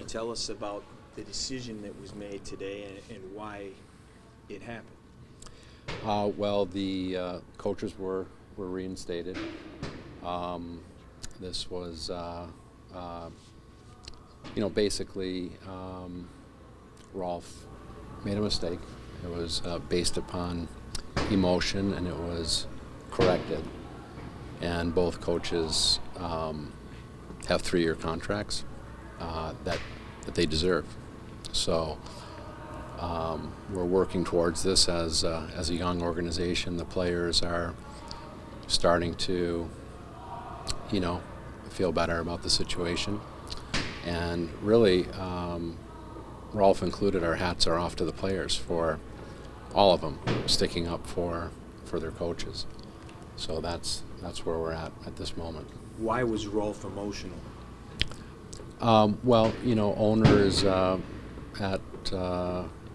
you tell us about the decision that was made today and why it happened? Well, the coaches were reinstated. This was, basically Rolf made a mistake. It was based upon emotion, and it was corrected. And both coaches have 3-year contracts that they deserve. So we're working towards this as a young organization. The players are starting to, feel better about the situation. And really, Rolf included, our hats are off to the players for all of them sticking up for their coaches. So that's where we're at this moment. Why was Rolf emotional? Well, owners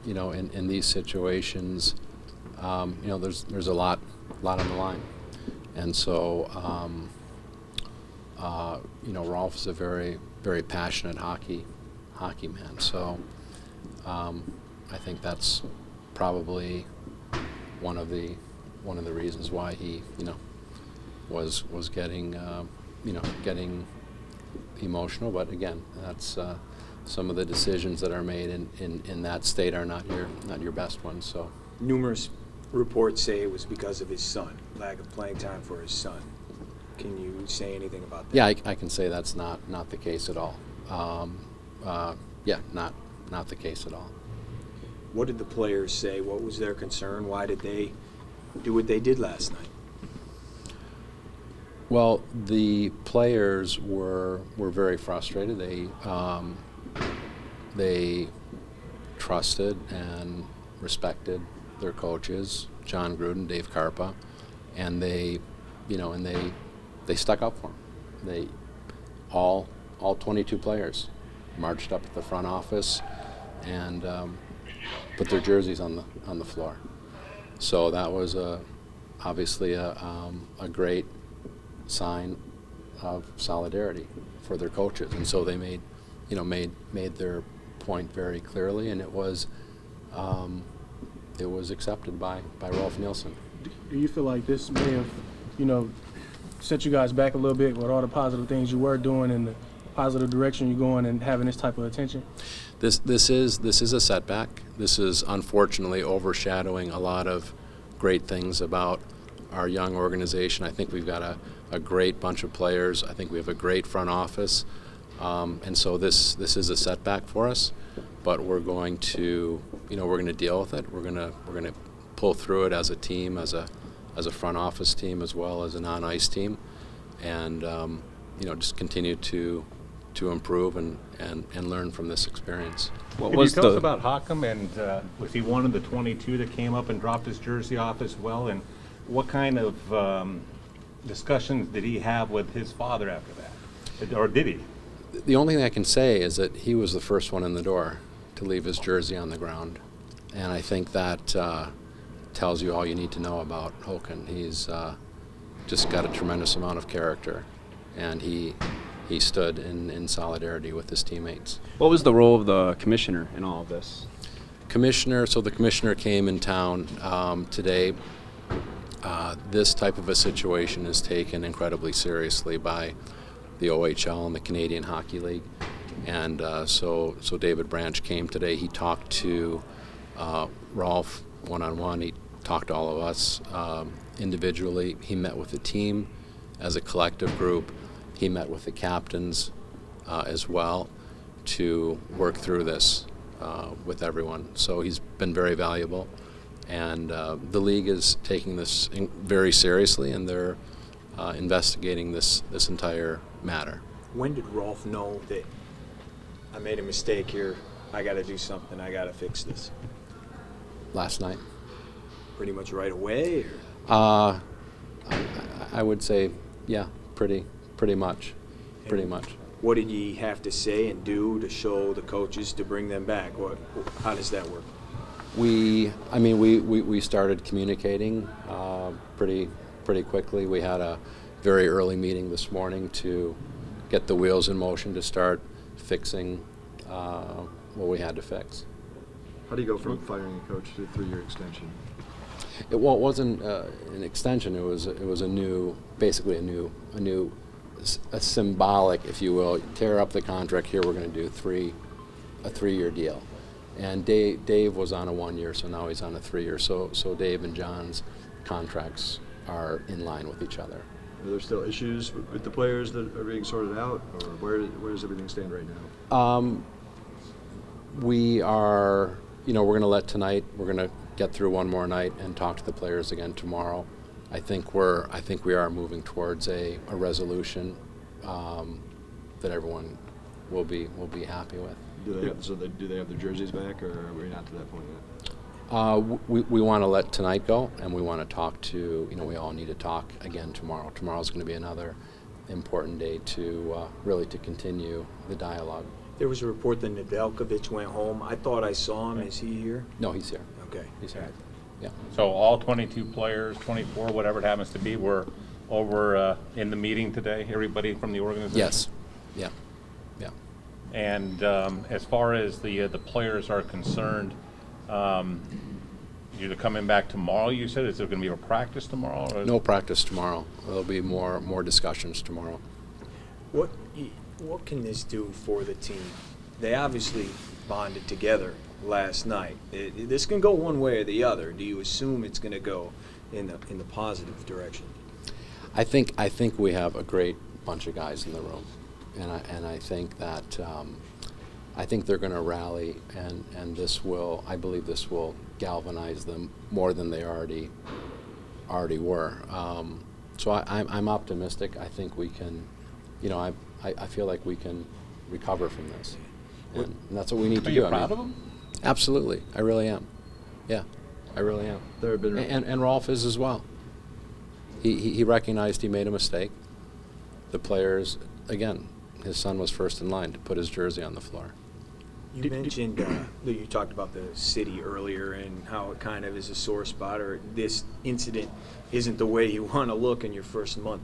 in these situations, there's a lot on the line, and so Rolf is a very, very passionate hockey man. So I think that's probably one of the reasons why he was getting getting emotional. But again, that's some of the decisions that are made in that state are not your best ones. So Numerous reports say it was because of his son, lack of playing time for his son. Can you say anything about that? yeah, I can say that's not the case at all. Not the case at all. What did the players say? What was their concern? Why did they do what they did last night? Well, the players were very frustrated. They trusted and respected their coaches, John Gruden, Dave Karpa, and they stuck up for them. They all 22 players marched up to the front office and put their jerseys on the floor. So that was obviously a great sign of solidarity for their coaches, and so they made their point very clearly, and it was accepted by Rolf Nielsen. Do you feel like this may have, set you guys back a little bit with all the positive things you were doing and the positive direction you're going and having this type of attention? This is a setback. This is unfortunately overshadowing a lot of great things about our young organization. I think we've got a great bunch of players. I think we have a great front office, and so this is a setback for us. But we're going to deal with it. We're gonna pull through it as a team, as a front office team, as well as a non-ice team, and just continue to improve and learn from this experience. What was you tell us about Hockham, and was he one of the 22 that came up and dropped his jersey off as well? And what kind of discussions did he have with his father after that, or did he? The only thing I can say is that he was the first one in the door to leave his jersey on the ground, and I think that tells you all you need to know about Håkan. He's just got a tremendous amount of character, and he stood in solidarity with his teammates. What was the role of the commissioner in all of this? So the commissioner came in town today. This type of a situation is taken incredibly seriously by the OHL and the Canadian Hockey League, and so David Branch came today. He talked to Rolf one-on-one. He talked to all of us individually. He met with the team as a collective group. He met with the captains as well to work through this with everyone. So he's been very valuable, and the league is taking this very seriously, and they're investigating this entire matter. When did Rolf know that I made a mistake here, I got to do something, I got to fix this? Last night. Pretty much right away? Or? I would say, yeah, pretty much. Pretty much. What did he have to say and do to show the coaches to bring them back? How does that work? We started communicating pretty quickly. We had a very early meeting this morning to get the wheels in motion to start fixing what we had to fix. How do you go from firing a coach to a 3-year extension? It wasn't an extension. It was a new, basically a symbolic, if you will, tear up the contract. Here we're going to do a 3-year deal, and Dave was on a 1-year, so now he's on a 3-year. So Dave and John's contracts are in line with each other. Are there still issues with the players that are being sorted out, or where does everything stand right now? We are, we're going to let tonight. We're going to get through one more night and talk to the players again tomorrow. I think we are moving towards a resolution that everyone will be happy with. Do they have their jerseys back, or are we not to that point yet? We want to let tonight go, and we want to talk to, we all need to talk again tomorrow. Tomorrow's going to be another important day to really to continue the dialogue. There was a report that Nedeljkovic went home. I thought I saw him. Is he here? No, he's here. Okay. He's here. Yeah. So all 22 players, 24, whatever it happens to be, were over in the meeting today, everybody from the organization? Yes. Yeah. Yeah. And as far as the players are concerned, you're coming back tomorrow, you said? Is there going to be a practice tomorrow? Or No practice tomorrow. There'll be more discussions tomorrow. What can this do for the team? They obviously bonded together last night. This can go one way or the other. Do you assume it's going to go in the positive direction? I think we have a great bunch of guys in the room, and I think that I think they're going to rally, and I believe this will galvanize them more than they already were. So I'm optimistic. I think we can, I feel like we can recover from this, and that's what we need to do. Are you proud of them? Absolutely, I really am. Yeah, I really am. There have been And Rolf is as well. He recognized he made a mistake. The players, again, his son was first in line to put his jersey on the floor. You mentioned that you talked about the city earlier and how it kind of is a sore spot, or this incident isn't the way you want to look in your first month.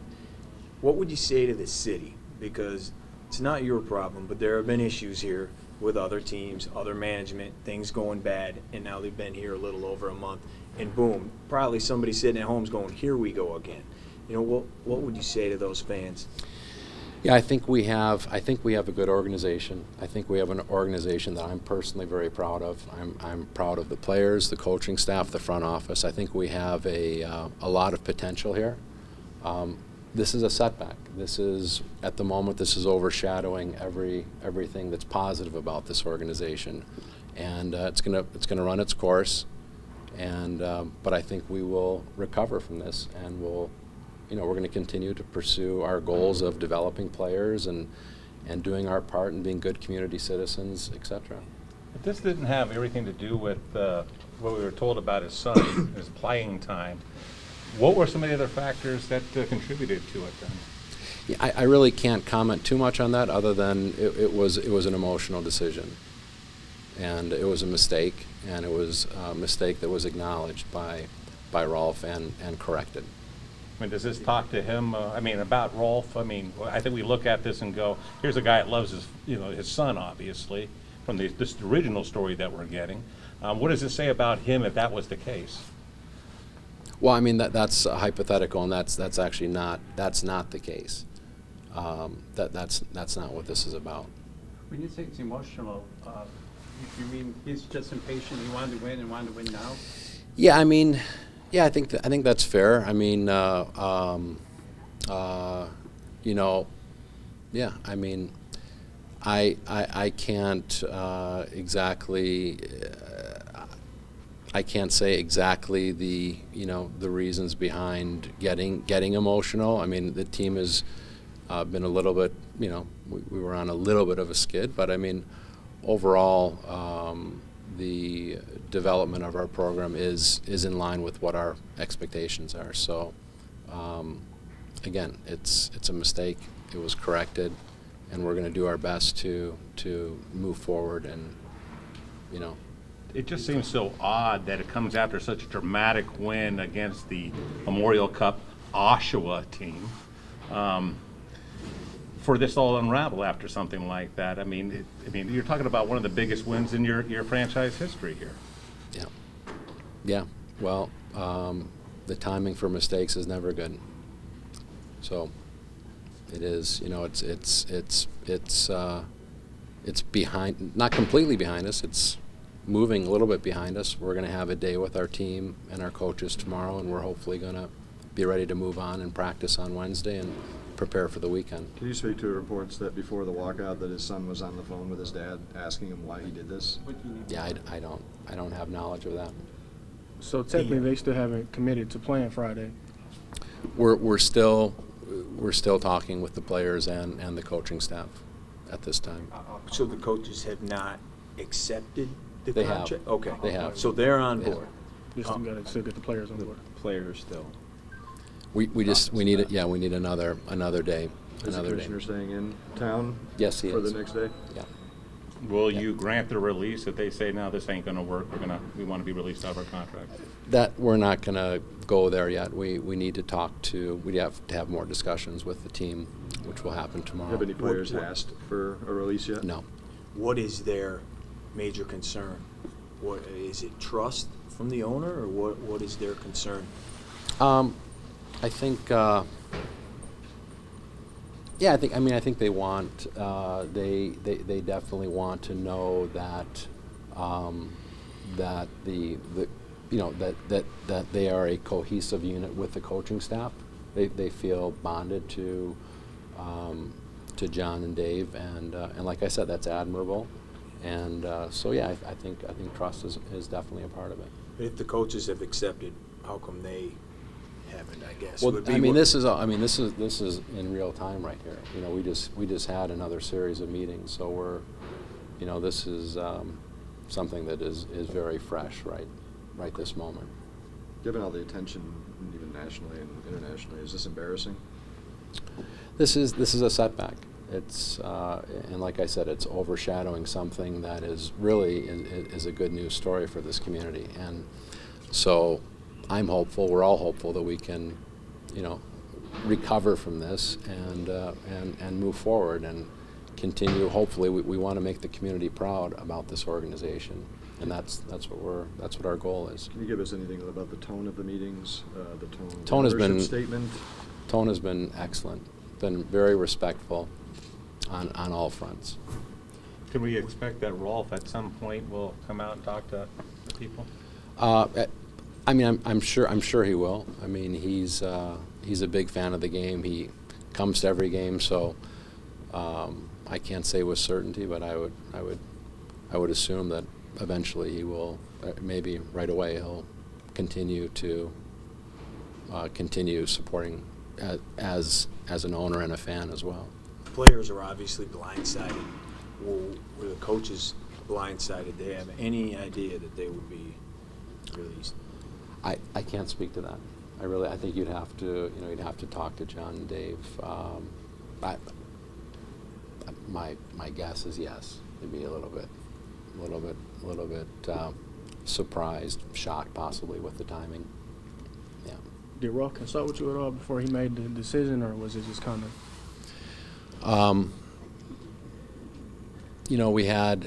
What would you say to the city? Because it's not your problem, but there have been issues here with other teams, other management, things going bad, and now they've been here a little over a month, and boom, probably somebody sitting at home is going, here we go again. What would you say to those fans? Yeah, I think we have a good organization. I think we have an organization that I'm personally very proud of. I'm proud of the players, the coaching staff, the front office. I think we have a lot of potential here. This is a setback. At the moment, this is overshadowing everything that's positive about this organization, and it's gonna run its course. And but I think we will recover from this, and we're going to continue to pursue our goals of developing players and doing our part and being good community citizens, etc. But this didn't have everything to do with what we were told about his son, his playing time. What were some of the other factors that contributed to it then? Yeah, I really can't comment too much on that, other than it was an emotional decision, and it was a mistake, and it was a mistake that was acknowledged by Rolf and corrected. I mean, does this talk to him? About Rolf. I think we look at this and go, "Here's a guy that loves his son, obviously, from this original story that we're getting." What does it say about him if that was the case? Well, that's hypothetical, and that's actually not the case. That's not what this is about. When you say it's emotional, you mean he's just impatient? He wanted to win and wanted to win now. Yeah, I think that's fair. I can't exactly. I can't say exactly the reasons behind getting emotional. The team has been a little bit, we were on a little bit of a skid, but overall, the development of our program is in line with what our expectations are. So, again, it's a mistake. It was corrected, and we're going to do our best to move forward and, It just seems so odd that it comes after such a dramatic win against the Memorial Cup Oshawa team. for this all unravel after something like that? I mean, you're talking about one of the biggest wins in your franchise history here. Yeah. Yeah. Well, the timing for mistakes is never good. So it is. You know, it's behind, not completely behind us. It's moving a little bit behind us. We're going to have a day with our team and our coaches tomorrow, and we're hopefully going to be ready to move on and practice on Wednesday and prepare for the weekend. Can you speak to reports that before the walkout that his son was on the phone with his dad asking him why he did this? Yeah, I don't have knowledge of that. So technically, they still haven't committed to playing Friday. We're still talking with the players and the coaching staff at this time. So the coaches have not accepted the They have. contract? Okay. They have. So they're on Yeah. board. Just you got to still get the players on board. Players still. We need it. Yeah, we need another day. Is the Another day. commissioner staying in town? Yes, he for is. the next day? Yeah. Will you grant the release if they say, no, this ain't going to work, we want to be released out of our contract? That we're not going to go there yet. We need to we have to have more discussions with the team, which will happen tomorrow. Have any players What- asked for a release yet? No. What is their major concern? What is it? Trust from the owner, or what is their concern? I think. Yeah, I think they want. They definitely want to know that that that they are a cohesive unit with the coaching staff. They feel bonded to John and Dave, and like I said, that's admirable. And so yeah, I think trust is definitely a part of it. If the coaches have accepted, how come they haven't? I guess. Well, would be I mean, what- this is in real time right here. You know, we just had another series of meetings, so this is something that is very fresh right this moment. Given all the attention, even nationally and internationally, is this embarrassing? This is a setback. It's and like I said, it's overshadowing something that is really is a good news story for this community, and so I'm hopeful. We're all hopeful that we can, recover from this and move forward and continue. Hopefully, we want to make the community proud about this organization, and that's what our goal is. Can you give us anything about the tone of the meetings, the tone of the Tone has been- ownership statement? Tone has been excellent, been very respectful on all fronts. Can we expect that Rolf at some point will come out and talk to the people? I mean, I'm sure he will. I mean, he's a big fan of the game. He comes to every game, so I can't say with certainty, but I would assume that eventually he will, maybe right away, he'll continue supporting as an owner and a fan as well. Players are obviously blindsided. Were the coaches blindsided? Do they have any idea that they would be released? I can't speak to that. I think you'd have to talk to John and Dave. My guess is yes. They'd be a little bit surprised, shocked possibly with the timing. Yeah. Did Rolf consult with you at all before he made the decision, or was it just kind of?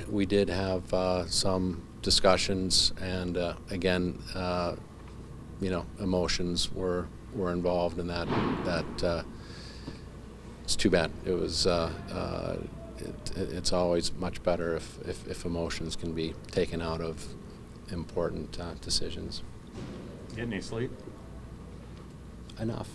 We did have some discussions, and again, emotions were involved in that. It's too bad. It was. It's always much better if emotions can be taken out of important decisions. Get any sleep? Enough.